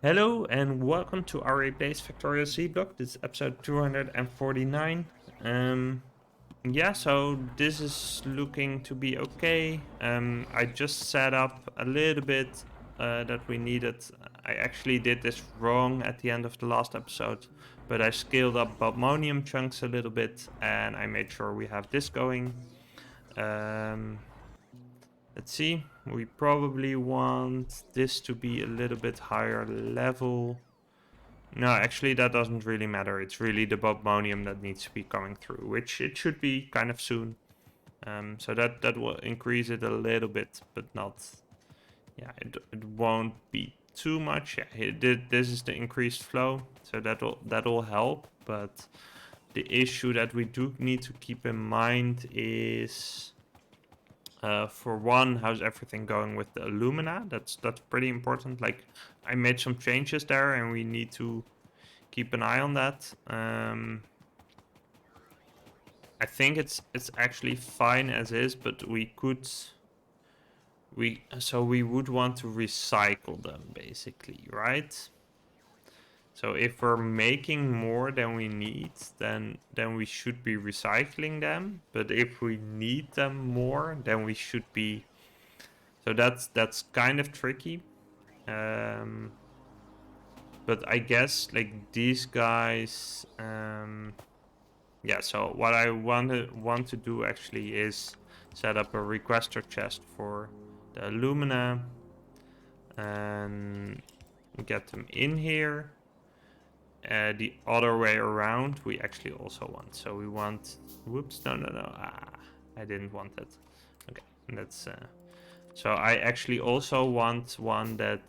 Hello and welcome to Aurei Plays Factorio Seablock. This is episode 249. So this is looking to be okay. I just set up a little bit that we needed. I actually did this wrong at the end of the last episode, but I scaled up Bobmonium chunks a little bit and I made sure we have this going. Let's see, we probably want this to be a little bit higher level. No, actually that doesn't really matter. It's really the Bobmonium that needs to be coming through, which it should be kind of soon. So that will increase it a little bit, but not... Yeah, it won't be too much. Yeah, this is the increased flow, so that'll help. But the issue that we do need to keep in mind is... for one, how's everything going with the alumina? That's pretty important. Like, I made some changes there, and we need to keep an eye on that. I think it's actually fine as is, but we would want to recycle them basically, right? So if we're making more than we need, then we should be recycling them. But if we need them more, then we should be... So that's kind of tricky. But I guess like these guys... yeah, so what I want to do actually is set up a requester chest for the alumina and get them in here. The other way around we actually also want. So we want... Whoops, no. I didn't want that. Okay, that's... So I actually also want one that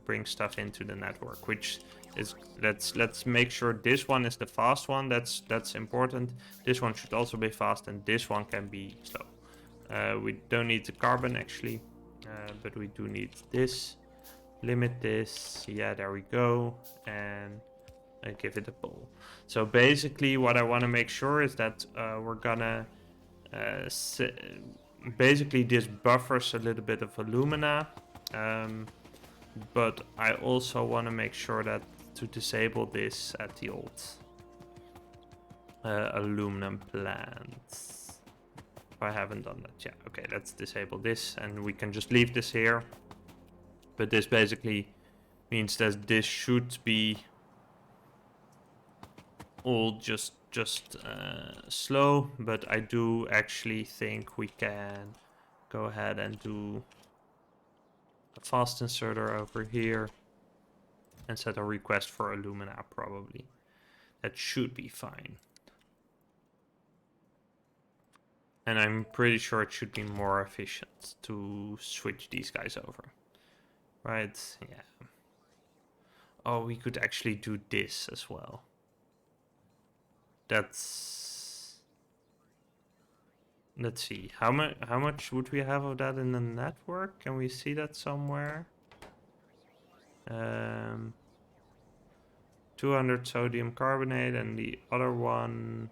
brings stuff into the network, which is... Let's make sure this one is the fast one. That's important. This one should also be fast, and this one can be slow. We don't need the carbon actually, but we do need this. Limit this. Yeah, there we go. And give it a pull. So basically what I want to make sure is that we're gonna basically this buffers a little bit of alumina, but I also want to make sure that to disable this at the old aluminum plant. If I haven't done that, yeah, okay, let's disable this and we can just leave this here. But this basically means that this should be all just slow, but I do actually think we can go ahead and do a fast inserter over here and set a request for alumina probably. That should be fine. And I'm pretty sure it should be more efficient to switch these guys over. Right, yeah. Oh, we could actually do this as well. That's... Let's see, how much would we have of that in the network? Can we see that somewhere? 200 sodium carbonate, and the other one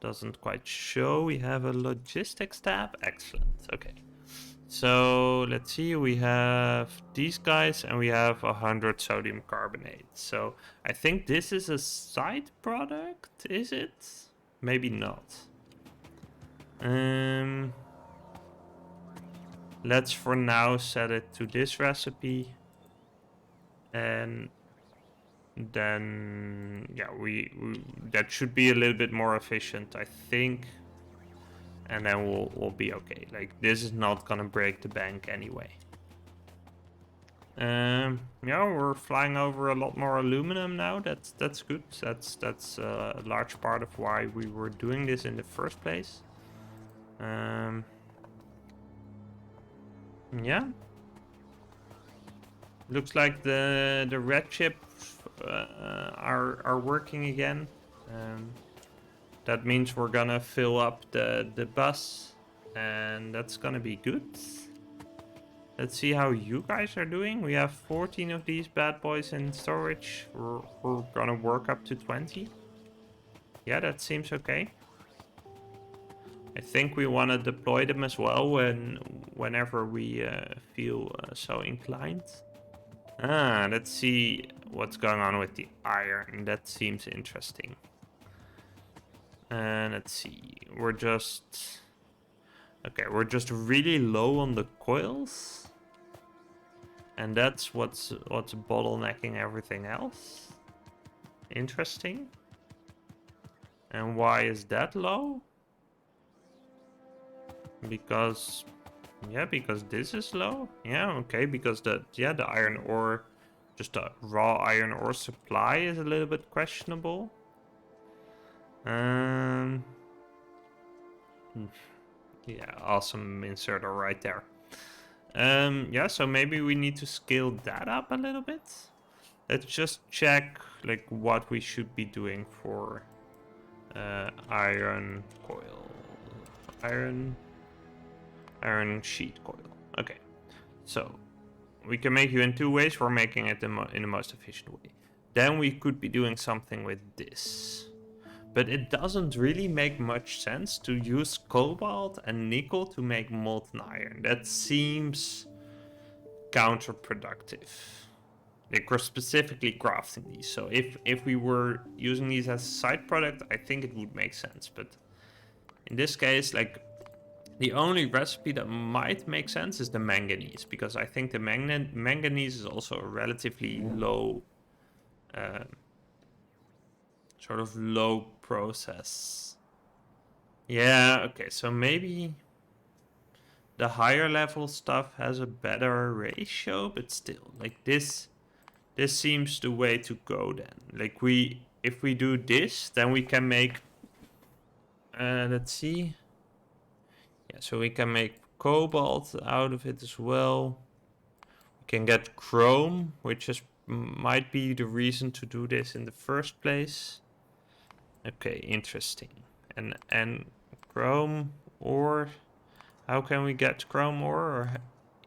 doesn't quite show. We have a logistics tab. Excellent. Okay. So let's see, we have these guys and we have 100 sodium carbonate. So I think this is a side product, is it? Maybe not. Let's for now set it to this recipe. And then, yeah, we that should be a little bit more efficient, I think. And then we'll be okay. Like, this is not gonna break the bank anyway. Yeah, we're flying over a lot more aluminum now. That's good. That's a large part of why we were doing this in the first place. Yeah. Looks like the red chips are working again. That means we're gonna fill up the bus, and that's gonna be good. Let's see how you guys are doing. We have 14 of these bad boys in storage. We're gonna work up to 20. Yeah, that seems okay. I think we want to deploy them as well whenever we feel so inclined. Let's see what's going on with the iron. That seems interesting. Let's see. We're just really low on the coils. And that's what's bottlenecking everything else. Interesting. And why is that low? Because this is low. Yeah, okay, because the iron ore, just the raw iron ore supply is a little bit questionable. Yeah, awesome inserter right there. Yeah, so maybe we need to scale that up a little bit. Let's just check like what we should be doing for iron coil, iron sheet coil. Okay, so we can make you in two ways. We're making it in the most efficient way. Then we could be doing something with this. But it doesn't really make much sense to use cobalt and nickel to make molten iron. That seems counterproductive. Like we're specifically crafting these. So if we were using these as a side product, I think it would make sense. But in this case, like the only recipe that might make sense is the manganese, because I think the manganese is also a relatively low, sort of low process. Yeah, okay, so maybe the higher level stuff has a better ratio, but still, like this seems the way to go then. Like if we do this, then we can make, let's see. Yeah, so we can make cobalt out of it as well. We can get chrome, which might be the reason to do this in the first place. Okay, interesting. And chrome ore. How can we get chrome ore?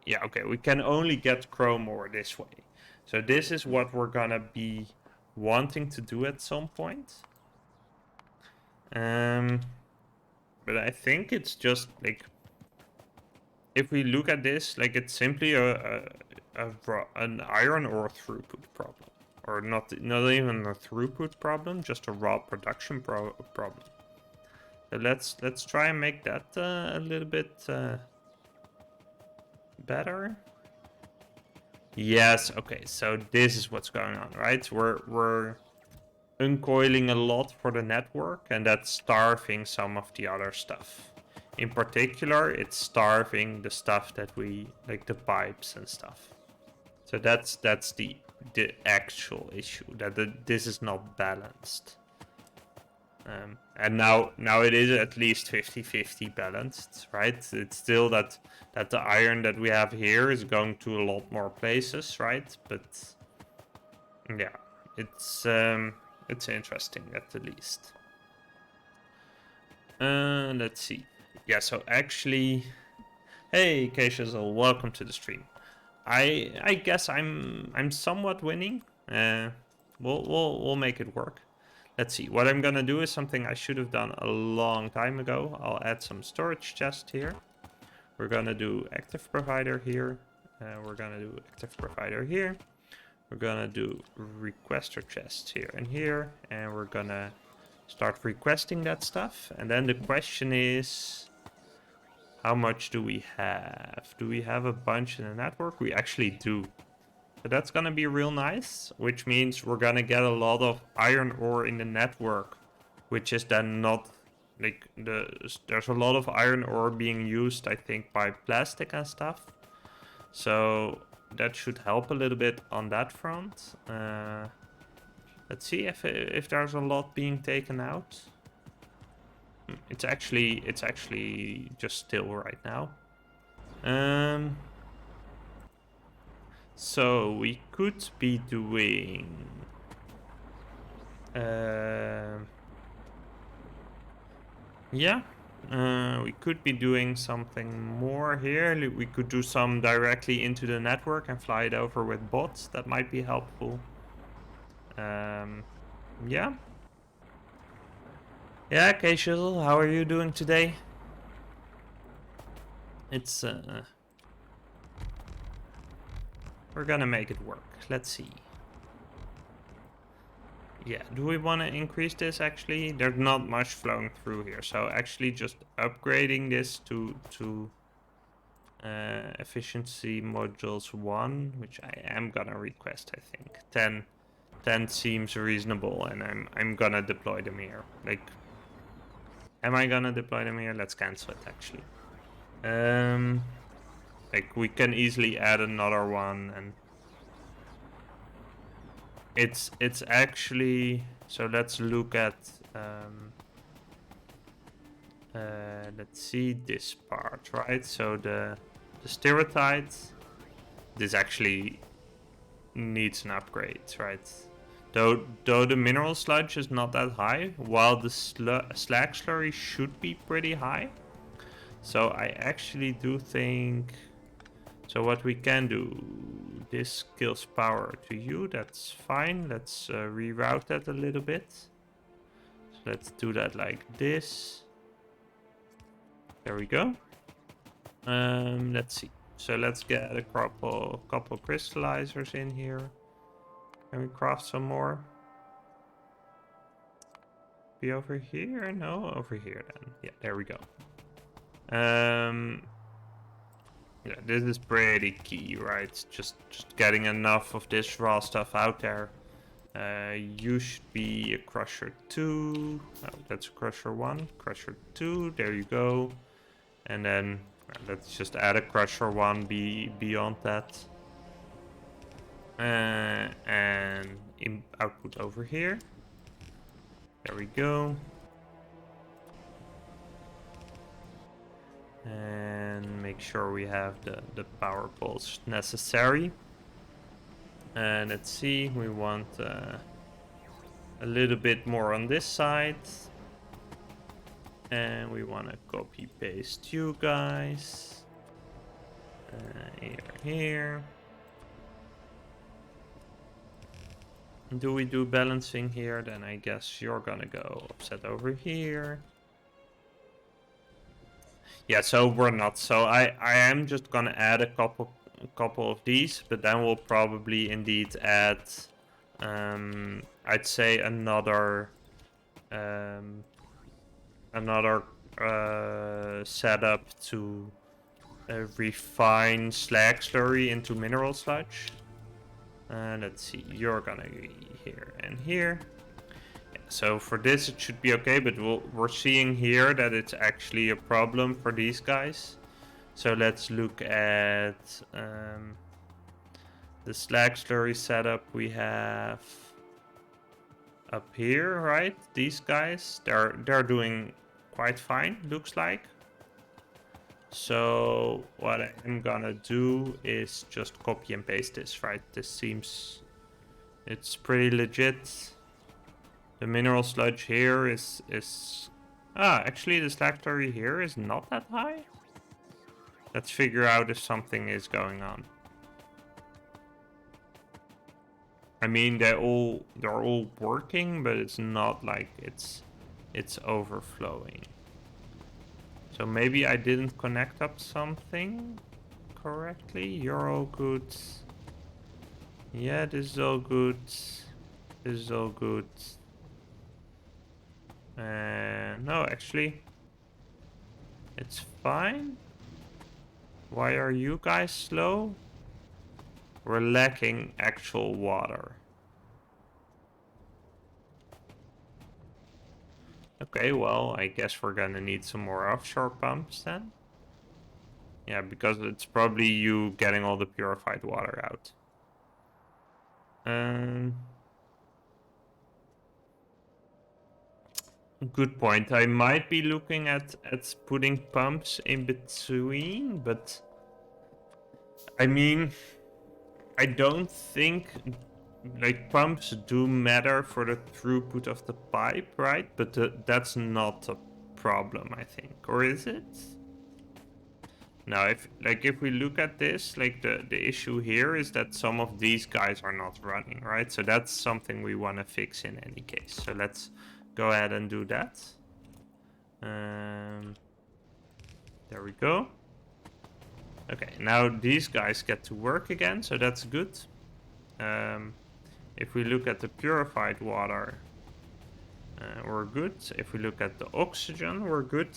Yeah, okay, we can only get chrome ore this way. So this is what we're gonna be wanting to do at some point. But I think it's just like, if we look at this, like it's simply an iron ore throughput problem, or not even a throughput problem, just a raw production problem. So let's try and make that a little bit better. Yes, okay, so this is what's going on, right? We're uncoiling a lot for the network, and that's starving some of the other stuff. In particular, it's starving the stuff that we, like the pipes and stuff. So that's the actual issue, that this is not balanced. And now it is at least 50-50 balanced, right? It's still that the iron that we have here is going to a lot more places, right? But yeah, it's interesting at the least. Let's see. Yeah, so actually, hey K-Shizzle, welcome to the stream. I guess I'm somewhat winning. We'll make it work. Let's see. What I'm gonna do is something I should have done a long time ago. I'll add some storage chest here. We're gonna do active provider here. We're gonna do active provider here. We're gonna do requester chests here and here, and we're gonna start requesting that stuff. And then the question is, how much do we have? Do we have a bunch in the network? We actually do. So that's gonna be real nice, which means we're gonna get a lot of iron ore in the network, which is then not like there's a lot of iron ore being used, I think, by plastic and stuff. So that should help a little bit on that front. Let's see if there's a lot being taken out. It's actually just still right now. So we could be doing yeah, we could be doing something more here. We could do some directly into the network and fly it over with bots. That might be helpful. Yeah. Yeah, K-Shizzle, how are you doing today? It's We're gonna make it work. Let's see. Yeah, do we want to increase this actually? There's not much flowing through here. So actually just upgrading this to efficiency modules 1, which I am gonna request, I think. 10 seems reasonable, and I'm gonna deploy them here. Like, am I gonna deploy them here? Let's cancel it actually. Like we can easily add another one, and it's actually, so let's look at let's see this part, right? So the stereotype, this actually needs an upgrade, right? Though the mineral sludge is not that high, while the slag slurry should be pretty high. So I actually do think, so what we can do, this kills power to you, that's fine. Let's reroute that a little bit. So let's do that like this. There we go. Let's see. So let's get a couple crystallizers in here. Can we craft some more? Be over here? No, over here then. Yeah, there we go. Yeah, this is pretty key, right? Just getting enough of this raw stuff out there. You should be a crusher 2. Oh, that's a crusher 1. Crusher 2, there you go. And then let's just add a crusher 1 beyond that. And output over here. There we go. And make sure we have the power poles necessary. And let's see, we want a little bit more on this side. And we want to copy paste you guys. Here. Do we do balancing here? Then I guess you're gonna go offset over here. Yeah, so we're not. So I am just gonna add a couple of these, but then we'll probably indeed add I'd say another setup to refine slag slurry into mineral sludge. Let's see, you're gonna be here and here. Yeah, so for this it should be okay, but we're seeing here that it's actually a problem for these guys. So let's look at the slag slurry setup we have up here, right? These guys, they're doing quite fine, looks like. So what I'm gonna do is just copy and paste this, right? This seems, it's pretty legit. The mineral sludge here is actually the slag slurry here is not that high. Let's figure out if something is going on. I mean, they're all working, but it's not like it's overflowing. So maybe I didn't connect up something correctly. You're all good. Yeah, this is all good. This is all good. No, actually, it's fine. Why are you guys slow? We're lacking actual water. Okay, well, I guess we're gonna need some more offshore pumps then. Yeah, because it's probably you getting all the purified water out. Good point. I might be looking at putting pumps in between, but I mean, I don't think like pumps do matter for the throughput of the pipe, right? But that's not a problem, I think. Or is it? Now, if we look at this, like the issue here is that some of these guys are not running, right? So that's something we want to fix in any case. So let's go ahead and do that. There we go. Okay, now these guys get to work again, so that's good. If we look at the purified water, we're good. If we look at the oxygen, we're good.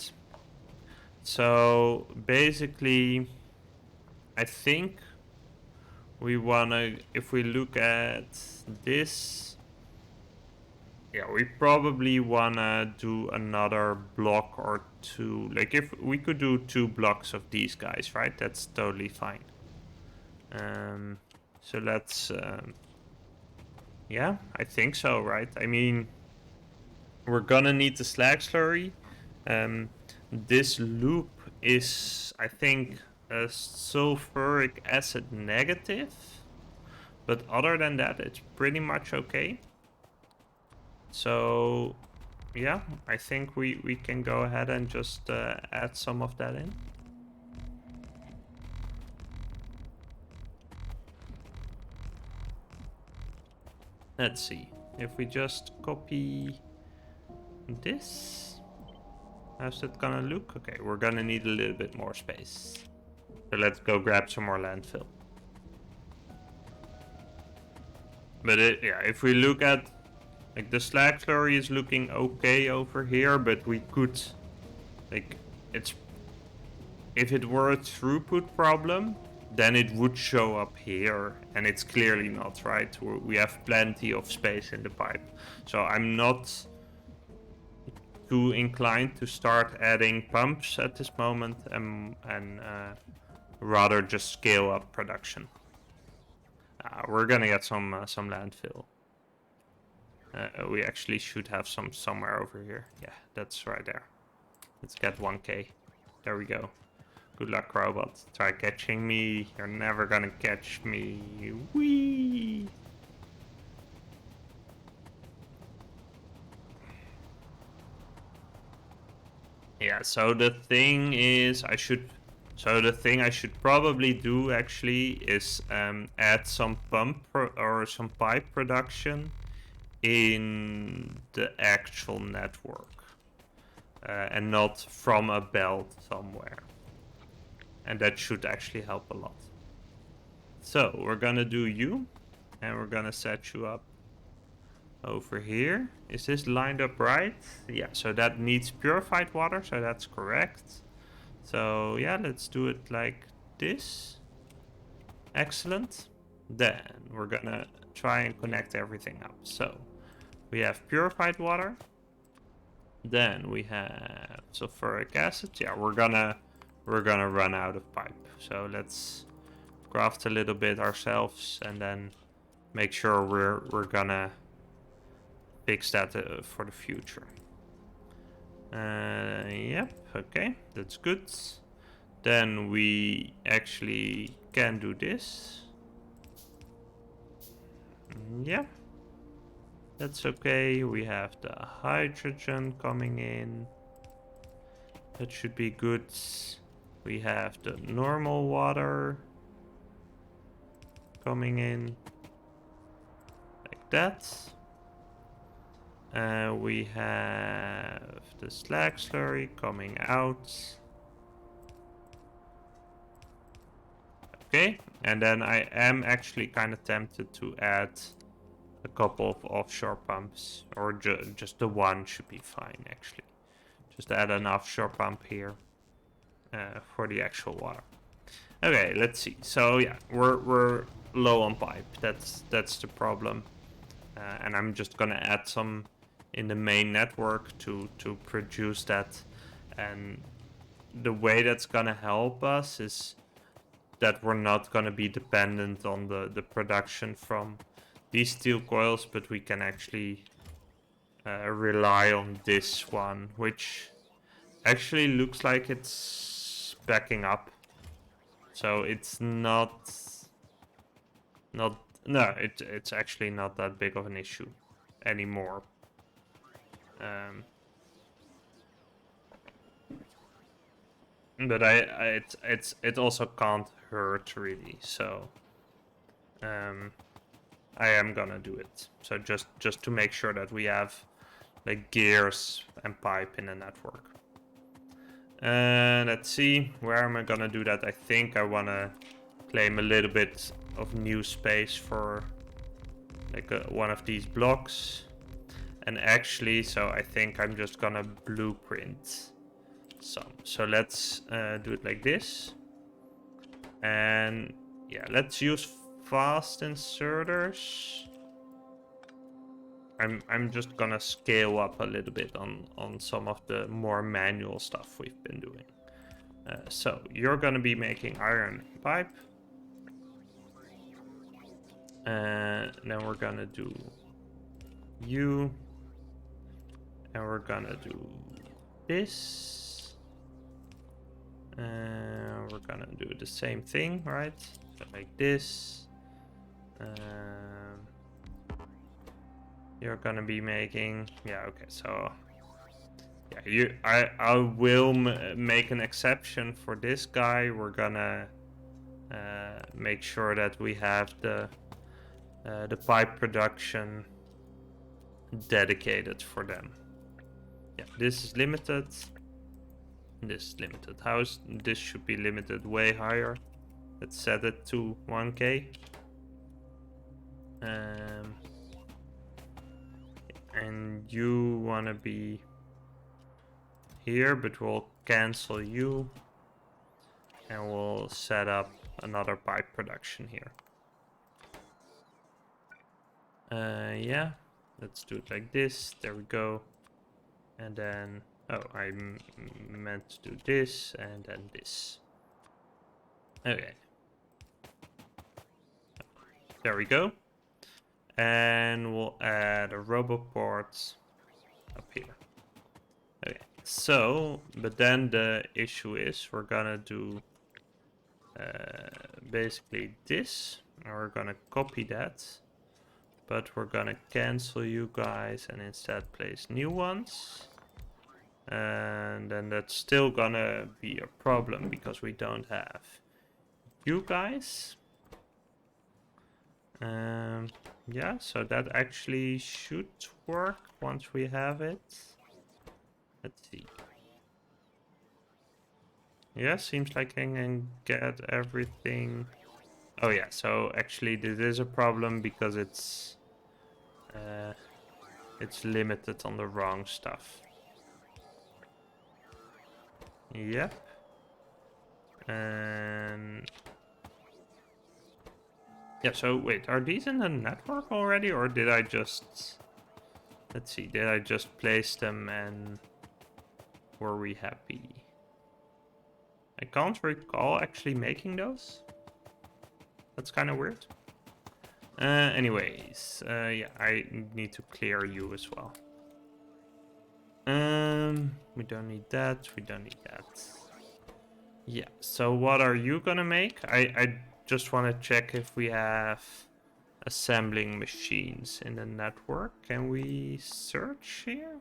So basically, I think we wanna, if we look at this, yeah, we probably wanna do another block or two. Like if we could do 2 blocks of these guys, right? That's totally fine. So let's, yeah, I think so, right? I mean, we're gonna need the slag slurry. This loop is, I think, a sulfuric acid negative. But other than that, it's pretty much okay. So, yeah, I think we can go ahead and just add some of that in. Let's see. If we just copy this, how's that gonna look? Okay, we're gonna need a little bit more space. So let's go grab some more landfill. But yeah, if we look at, like, the slag slurry is looking okay over here, but we could, like, it's, if it were a throughput problem, then it would show up here, and it's clearly not, right? We have plenty of space in the pipe. So I'm not too inclined to start adding pumps at this moment, and rather just scale up production. We're gonna get some landfill. We actually should have some somewhere over here. Yeah, that's right there. Let's get 1k. There we go. Good luck, robot. Try catching me. You're never gonna catch me. Whee! Yeah, so the thing is, I should probably do actually is add some pump or some pipe production in the actual network, and not from a belt somewhere. And that should actually help a lot. So we're gonna do you, and we're gonna set you up over here. Is this lined up right? Yeah, so that needs purified water, so that's correct. So yeah, let's do it like this. Excellent. Then we're gonna try and connect everything up. So we have purified water. Then we have sulfuric acid. Yeah, we're gonna run out of pipe. So let's craft a little bit ourselves and then make sure we're gonna fix that for the future. Yep, okay, that's good. Then we actually can do this. Yeah, that's okay. We have the hydrogen coming in. That should be good. We have the normal water coming in like that. We have the slag slurry coming out. Okay, and then I am actually kind of tempted to add a couple of offshore pumps, or just the one should be fine actually. Just add an offshore pump here for the actual water. Okay, let's see. So yeah, we're low on pipe. That's the problem, and I'm just gonna add some in the main network to produce that. And the way that's gonna help us is that we're not gonna be dependent on the production from these steel coils, but we can actually rely on this one, which actually looks like it's backing up. So it's no, it's actually not that big of an issue anymore. But it also can't hurt really, so I am gonna do it. So just to make sure that we have like gears and pipe in the network. Let's see, where am I gonna do that? I think I wanna claim a little bit of new space for like one of these blocks. And actually, so I think I'm just gonna blueprint some. So let's do it like this. And yeah, let's use fast inserters. I'm just gonna scale up a little bit on some of the more manual stuff we've been doing. So you're gonna be making iron pipe. And then we're gonna do you. And we're gonna do this. And we're gonna do the same thing, right? So like this. You're gonna be making, yeah, okay, so yeah, I will make an exception for this guy. We're gonna make sure that we have the pipe production dedicated for them. Yeah, this is limited. This is limited. This should be limited way higher. Let's set it to 1K. And you wanna be here, but we'll cancel you. And we'll set up another pipe production here. Yeah, let's do it like this. There we go. And then, oh, I meant to do this and then this. Okay. There we go. And we'll add a roboport up here. Okay, so, but then the issue is we're gonna do basically this. And we're gonna copy that. But we're gonna cancel you guys and instead place new ones. And then that's still gonna be a problem because we don't have you guys. Yeah, so that actually should work once we have it. Let's see. Yeah, seems like I can get everything. Oh yeah, so actually this is a problem because it's limited on the wrong stuff. Yep. And yeah, so wait, are these in the network already, or did I just... Let's see, did I just place them and were we happy? I can't recall actually making those. That's kind of weird. Anyways, yeah, I need to clear you as well. We don't need that, we don't need that. Yeah, so what are you gonna make? I just want to check if we have assembling machines in the network. Can we search here?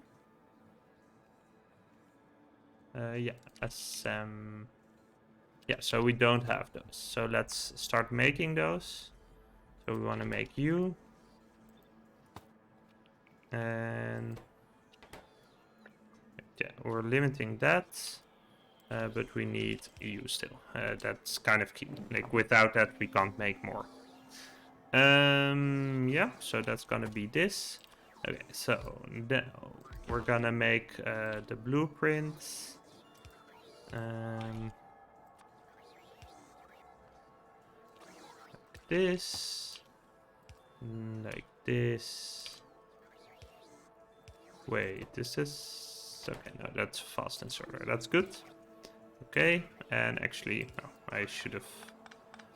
Yeah, yeah, so we don't have those. So let's start making those. So we want to make you. And yeah, we're limiting that. But we need you still. That's kind of key. Like without that, we can't make more. Yeah, so that's gonna be this. Okay, so now we're gonna make the blueprints. Like this. Like this. Wait, this is... Okay, no, that's fast inserter. That's good. Okay, and actually, no, I should have...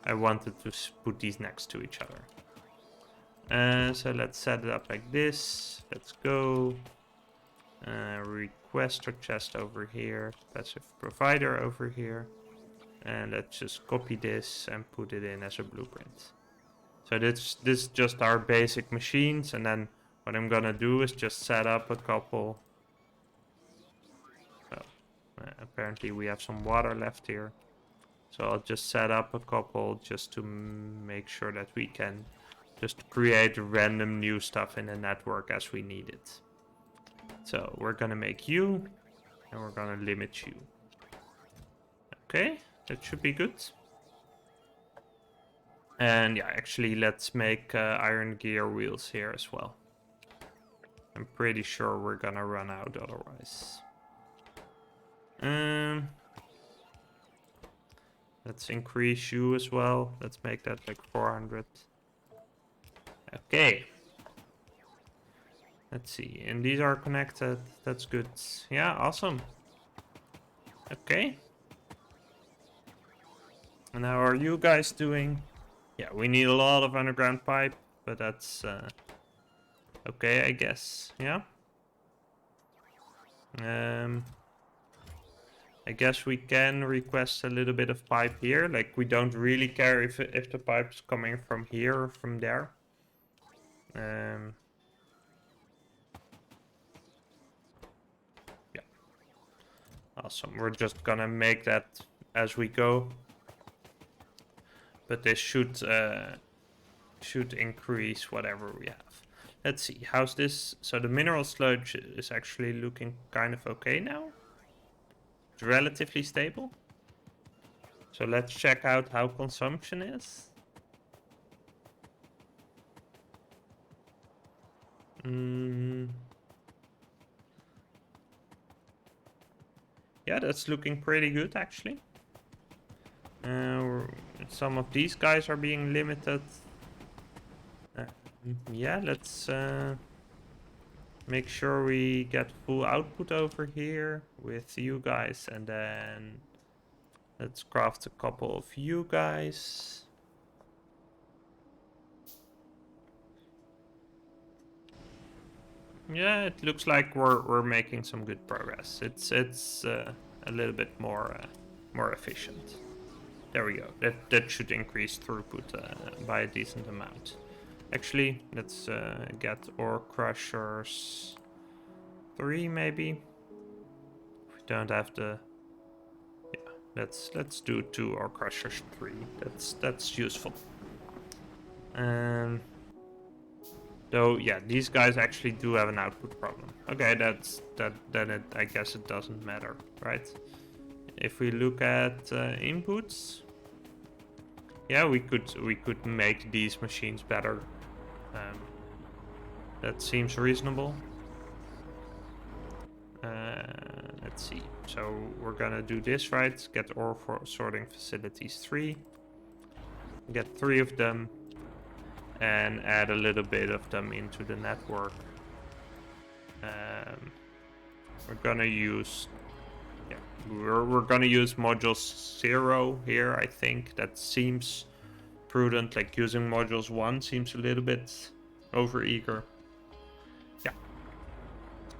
I wanted to put these next to each other. So let's set it up like this. Let's go. Requester chest over here. Passive provider over here. And let's just copy this and put it in as a blueprint. So this is just our basic machines, and then what I'm gonna do is just set up a couple. Apparently we have some water left here. So I'll just set up a couple just to make sure that we can just create random new stuff in the network as we need it. So we're gonna make you, and we're gonna limit you. Okay, that should be good. And yeah, actually, let's make iron gear wheels here as well. I'm pretty sure we're gonna run out otherwise. Let's increase you as well. Let's make that like 400. Okay. Let's see. And these are connected. That's good. Yeah, awesome. Okay. And how are you guys doing? Yeah, we need a lot of underground pipe, but that's okay, I guess. Yeah. I guess we can request a little bit of pipe here. Like, we don't really care if the pipe's coming from here or from there. Yeah. Awesome. We're just gonna make that as we go. But this should increase whatever we have. Let's see. How's this? So the mineral sludge is actually looking kind of okay now. It's relatively stable. So let's check out how consumption is. Yeah, that's looking pretty good actually. Some of these guys are being limited. Yeah, let's make sure we get full output over here with you guys, and then let's craft a couple of you guys. Yeah, it looks like we're making some good progress. It's a little bit more efficient. There we go. That should increase throughput by a decent amount. Actually, let's get ore crushers 3 maybe. We don't have the. Yeah, let's do 2 ore crushers 3. That's useful. Though, yeah, these guys actually do have an output problem. Okay, then I guess it doesn't matter, right? If we look at inputs, yeah, we could make these machines better. That seems reasonable. Let's see. So we're gonna do this, right? Get ore for sorting facilities 3. Get 3 of them. And add a little bit of them into the network. We're gonna use, yeah, we're gonna use modules 0 here. I think that seems prudent. Like, using modules 1 seems a little bit overeager. Yeah.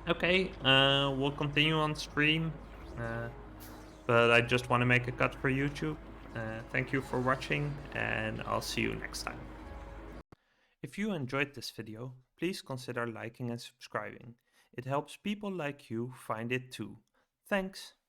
Okay. We'll continue on stream, but I just want to make a cut for YouTube. Thank you for watching, and I'll see you next time. If you enjoyed this video, please consider liking and subscribing. It helps people like you find it too. Thanks!